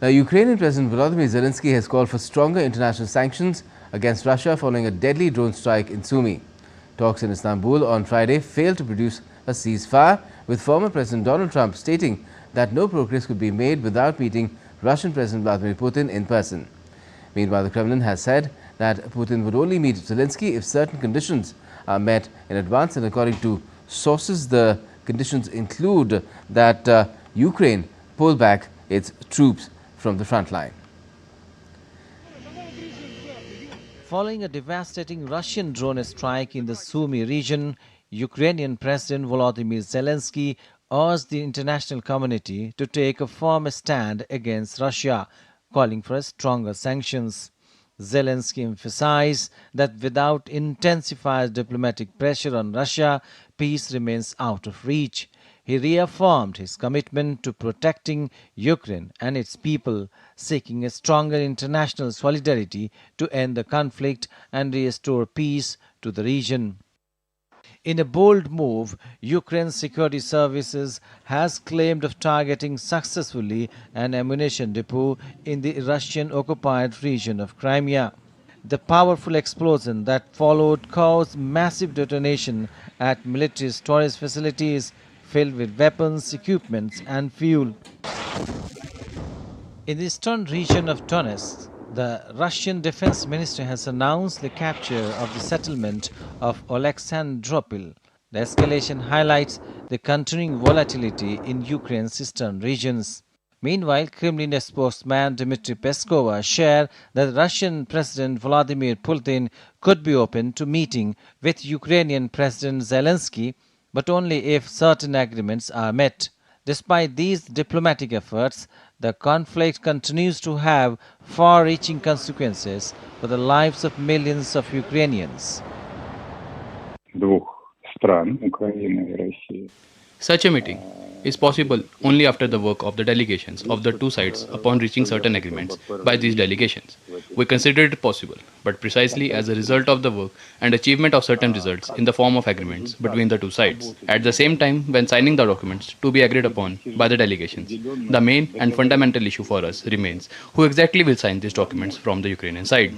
Now, Ukrainian President Volodymyr Zelensky has called for stronger international sanctions against Russia following a deadly drone strike in Sumy. Talks in Istanbul on Friday failed to produce a ceasefire, with former President Donald Trump stating that no progress could be made without meeting Russian President Vladimir Putin in person. Meanwhile, the Kremlin has said that Putin would only meet Zelensky if certain conditions are met in advance, and according to sources, the conditions include that Ukraine pull back its troops from the front line. Following a devastating Russian drone strike in the Sumy region, Ukrainian President Volodymyr Zelensky urged the international community to take a firm stand against Russia, calling for stronger sanctions. Zelensky emphasized that without intensified diplomatic pressure on Russia, peace remains out of reach. He reaffirmed his commitment to protecting Ukraine and its people, seeking a stronger international solidarity to end the conflict and restore peace to the region. In a bold move, Ukraine's security services has claimed of targeting successfully an ammunition depot in the Russian-occupied region of Crimea. The powerful explosion that followed caused massive detonation at military storage facilities filled with weapons, equipment and fuel. In the eastern region of Donetsk, the Russian Defense Ministry has announced the capture of the settlement of Alexandropol. The escalation highlights the continuing volatility in Ukraine's eastern regions. Meanwhile, Kremlin spokesman Dmitry Peskov shared that Russian President Vladimir Putin could be open to meeting with Ukrainian President Zelensky, but only if certain agreements are met. Despite these diplomatic efforts, the conflict continues to have far-reaching consequences for the lives of millions of Ukrainians. Such a meeting is possible only after the work of the delegations of the two sides upon reaching certain agreements by these delegations. We consider it possible, but precisely as a result of the work and achievement of certain results in the form of agreements between the two sides. At the same time, when signing the documents to be agreed upon by the delegations, the main and fundamental issue for us remains who exactly will sign these documents from the Ukrainian side.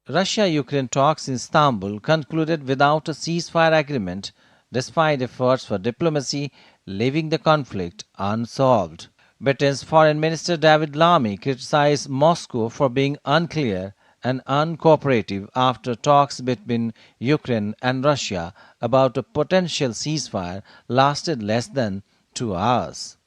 Russia-Ukraine talks in Istanbul concluded without a ceasefire agreement, despite efforts for diplomacy, leaving the conflict unsolved. Britain's Foreign Minister David Lammy criticized Moscow for being unclear and uncooperative after talks between Ukraine and Russia about a potential ceasefire lasted less than 2 hours.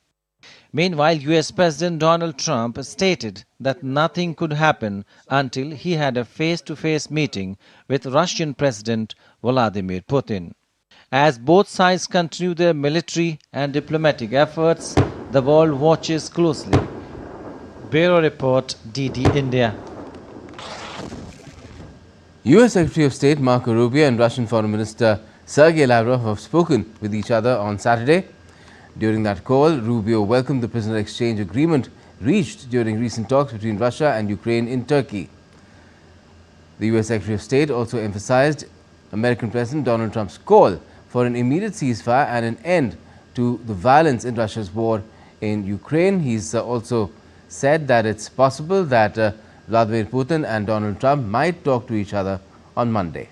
Meanwhile, US President Donald Trump stated that nothing could happen until he had a face-to-face meeting with Russian President Vladimir Putin. As both sides continue their military and diplomatic efforts, the world watches closely. Bureau Report, DD India. US Secretary of State Marco Rubio and Russian Foreign Minister Sergei Lavrov have spoken with each other on Saturday. During that call, Rubio welcomed the prisoner exchange agreement reached during recent talks between Russia and Ukraine in Turkey. The US Secretary of State also emphasized American President Donald Trump's call for an immediate ceasefire and an end to the violence in Russia's war in Ukraine. He's also said that it's possible that Vladimir Putin and Donald Trump might talk to each other on Monday.